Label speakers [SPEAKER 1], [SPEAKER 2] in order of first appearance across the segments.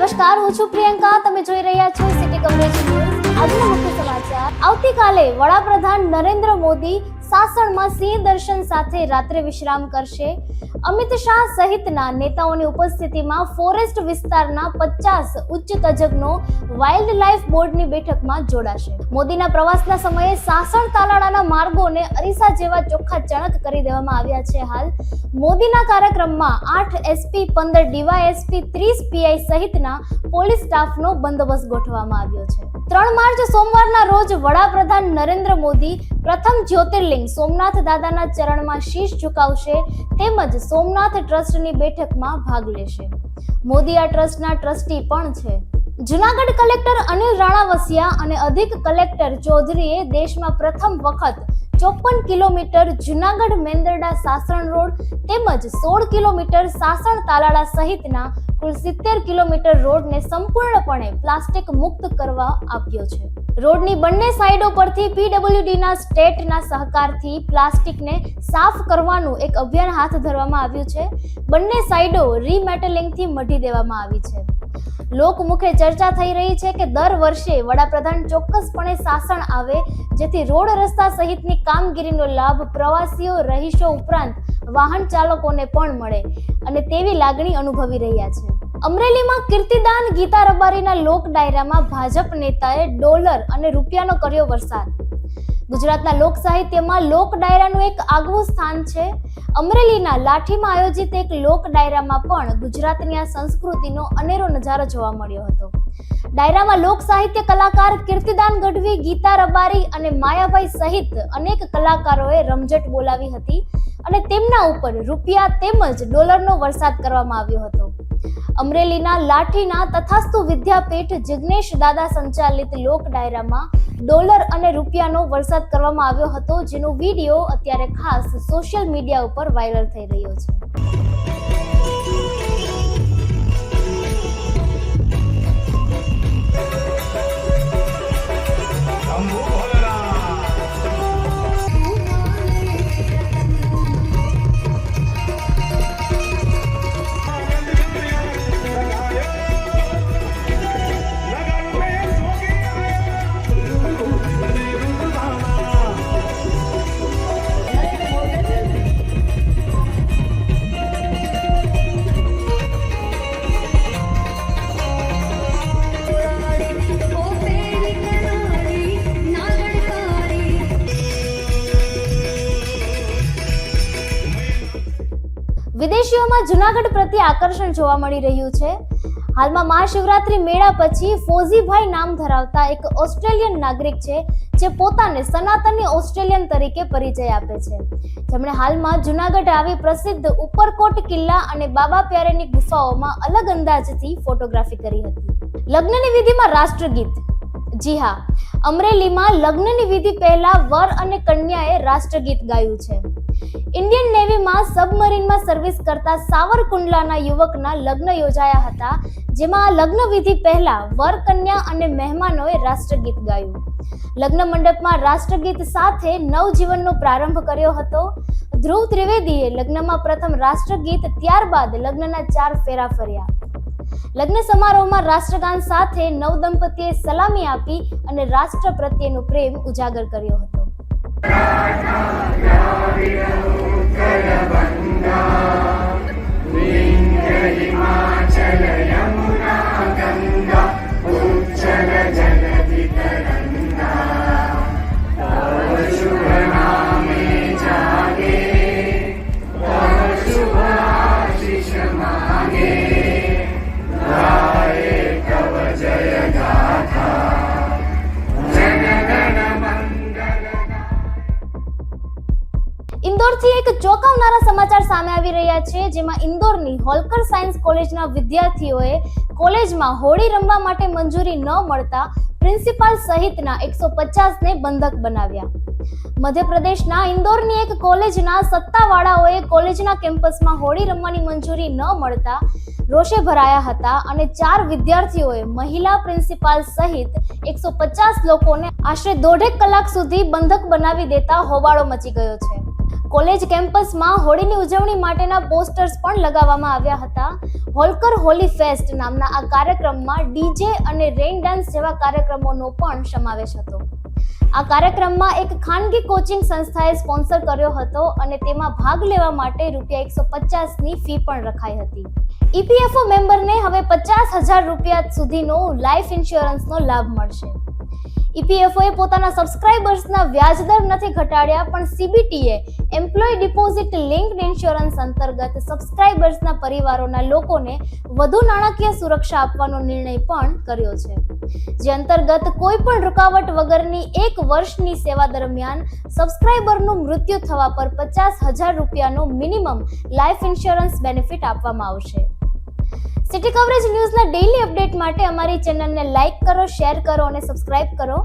[SPEAKER 1] નમસ્કાર, હું છું પ્રિયંકા. તમે જોઈ રહ્યા છો સિટી કવરેજ ન્યૂઝ. આજના મુખ્ય સમાચાર. આવતીકાલે વડાપ્રધાન નરેન્દ્ર મોદી સાસણમાં સિંહ દર્શન સાથે રાત્રે વિશ્રામ કરશે. અમિત શાહ સહિતના નેતાઓની ઉપસ્થિતિમાં ફોરેસ્ટ વિસ્તારના 50 ઉચ્ચ તજજ્ઞો વાઇલ્ડ લાઇફ બોર્ડની બેઠકમાં જોડાશે. મોદીના પ્રવાસના સમયે સાસણ તાલાળાના માર્ગોને અરીસા જેવા ચોખ્ખા ચણક કરી દેવામાં આવ્યા છે. હાલ મોદીના કાર્યક્રમમાં 8 એસપી, 15 ડીવાયએસપી, 30 પીઆઈ સહિતના પોલીસ સ્ટાફનો બંદોબસ્ત ગોઠવવામાં આવ્યો છે. 3 માર્ચ સોમવારના રોજ વડાપ્રધાન નરેન્દ્ર મોદી પ્રથમ જ્યોતિર્લિંગ સોમનાથ દાદાના ચરણમાં શીશ ઝુકાવશે તેમજ સોમનાથ ટ્રસ્ટની બેઠકમાં ભાગ લેશે. મોદી આ ટ્રસ્ટના ટ્રસ્ટી પણ છે. જૂનાગઢ કલેક્ટર અનિલ રાણાવસિયા અને અધિક કલેક્ટર ચૌધરીએ દેશમાં પ્રથમ વખત 54 કિલોમીટર જૂનાગઢ મેંદરડા સાસણ રોડ તેમજ 16 કિલોમીટર સાસણ તાલાળા સહિતના કુલ 70 કિલોમીટર રોડને સંપૂર્ણપણે પ્લાસ્ટિક મુક્ત કરવા આપ્યો છે. રોડની બંને સાઈડો પરથી પીડબ્લ્યુડીના સ્ટેટના સહકારથી પ્લાસ્ટિકને સાફ કરવાનું એક અભિયાન હાથ ધરવામાં આવ્યું છે. બંને સાઈડો રીમેટલિંગથી મઢી દેવામાં આવી છે. લોકમુખે ચર્ચા થઈ રહી છે કે દર વર્ષે વડાપ્રધાન ચોક્કસપણે સાસણ આવે જેથી રોડ રસ્તા સહિતની કામગીરીનો લાભ પ્રવાસીઓ, રહીશો ઉપરાંત વાહન ચાલકોને પણ મળે અને તેવી લાગણી અનુભવી રહ્યા છે. અમરેલીમાં કીર્તિદાન ગીતા રબારીના લોક ડાયરામાં ભાજપ નેતાએ ડોલર અને રૂપિયાનો કર્યો વરસાદ. ગુજરાતના લોક સાહિત્યમાં લોક ડાયરાનું એક આગવું સ્થાન છે. અમરેલીના લાઠીમાં આયોજિત એક લોક ડાયરામાં પણ ગુજરાતની આ સંસ્કૃતિનો અનેરો નજારો જોવા મળ્યો હતો. ડાયરામાં લોક સાહિત્ય કલાકાર કીર્તિદાન ગઢવી, ગીતા રબારી અને માયાભાઈ સહિત અનેક કલાકારોએ રમઝટ બોલાવી હતી અને તેમના ઉપર રૂપિયા તેમજ ડોલરનો વરસાદ કરવામાં આવ્યો હતો. અમરેલીના લાઠીના તથાસ્તુ વિદ્યાપીઠ જિગ્નેશ દાદા સંચાલિત લોક ડાયરામાં ડોલર અને રૂપિયાનો વરસાદ કરવામાં આવ્યો હતો, જેનો વિડીયો અત્યારે ખાસ સોશિયલ મીડિયા ઉપર વાયરલ થઈ રહ્યો છે. વિદેશીઓમાં જૂનાગઢ પ્રત્યે આકર્ષણ જોવા મળી રહ્યું છે. હાલમાં મહાશિવરાત્રી મેળા પછી ફોઝીભાઈ નામ ધરાવતા એક ઓસ્ટ્રેલિયન નાગરિક છે જે પોતાને સનાતની ઓસ્ટ્રેલિયન તરીકે પરિચય આપે છે. જેમણે હાલમાં જૂનાગઢ આવી પ્રસિદ્ધ ઉપરકોટ કિલ્લા અને બાબા પ્યારેની ગુફાઓમાં અલગ અંદાજથી ફોટોગ્રાફી કરી હતી. લગ્નની વિધિમાં રાષ્ટ્રગીત. જી હા, અમરેલીમાં લગ્નની વિધિ પહેલા વર અને કન્યાએ રાષ્ટ્રગીત ગાયું છે. ઇન્ડિયન નેવીમાં સબમરીનમાં સર્વિસ કરતા સાવરકુંડલાના યુવકના લગ્ન યોજાયા હતા, જેમાં લગ્ન વિધિ પહેલા વર, કન્યા અને મહેમાનોએ રાષ્ટ્રગીત ગાયું. લગ્ન મંડપમાં રાષ્ટ્રગીત સાથે નવજીવનનો પ્રારંભ કર્યો હતો. ધ્રુવ ત્રિવેદીએ લગ્નમાં પ્રથમ રાષ્ટ્રગીત, ત્યારબાદ લગ્નના 4 ફેરા ફર્યા. લગ્ન સમારોહમાં રાષ્ટ્રગાન સાથે નવદંપતીએ સલામી આપી અને રાષ્ટ્ર પ્રત્યેનો પ્રેમ ઉજાગર કર્યો હતો. ઇન્દોરથી એક ચોંકાવનારા સમાચાર સામે આવી રહ્યા છે, જેમાં ઇન્દોરની હોલકર સાયન્સ કોલેજના વિદ્યાર્થીઓએ કોલેજમાં હોળી રમવા માટે મંજૂરી ન મળતા પ્રિન્સિપાલ સહિતના 150ને બંધક બનાવ્યા. મધ્યપ્રદેશના ઇન્દોરની એક કોલેજના સત્તાવાળાઓએ કોલેજના કેમ્પસમાં હોળી રમવાની મંજૂરી ન મળતા રોષે ભરાયા હતા અને 4 વિદ્યાર્થીઓએ મહિલા પ્રિન્સિપાલ સહિત 150 લોકોને આશરે 1.5 કલાક સુધી બંધક બનાવી દેતા હોબાળો મચી ગયો છે. કોલેજ કેમ્પસમાં હોળીની ઉજવણી માટેના પોસ્ટર્સ પણ લગાવવામાં આવ્યા હતા. હોલકર હોલી ફેસ્ટ નામના આ કાર્યક્રમમાં ડીજે અને રેઇન ડાન્સ જેવા કાર્યક્રમોનો પણ સમાવેશ હતો. આ કાર્યક્રમમાં એક ખાનગી કોચિંગ સંસ્થાએ સ્પોન્સર કર્યો હતો અને તેમાં ભાગ લેવા માટે ₹150ની ફી પણ રખાઈ હતી. ઈપીએફઓ મેમ્બરને હવે 50,000 રૂપિયા સુધીનો લાઈફ ઇન્સ્યોરન્સનો લાભ મળશે. ઈપીએફઓએ પોતાના સબસ્ક્રાઇબર્સના વ્યાજદર નથી ઘટાડ્યા, પણ સીબીટીએ એમ્પ્લોય ડિપોઝિટ લિંક્ડ ઇન્સ્યોરન્સ અંતર્ગત સબસ્ક્રાઇબર્સના પરિવારોના લોકોને વધુ નાણાકીય સુરક્ષા આપવાનો નિર્ણય પણ કર્યો છે, જે અંતર્ગત કોઈ પણ રૂકાવટ વગરની 1 વર્ષની સેવા દરમિયાન સબસ્ક્રાઇબરનું મૃત્યુ થવા પર 50,000 રૂપિયાનો મિનિમમ લાઈફ ઇન્સ્યોરન્સ બેનિફિટ આપવામાં આવશે. સિટી કવરેજ ન્યૂઝના ડેઈલી અપડેટ માટે અમારી ચેનલને લાઇક કરો, શેર કરો અને સબસ્ક્રાઇબ કરો.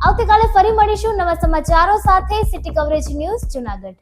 [SPEAKER 1] આવતીકાલે ફરી મળીશું નવા સમાચારો સાથે. City coverage news Junagadh.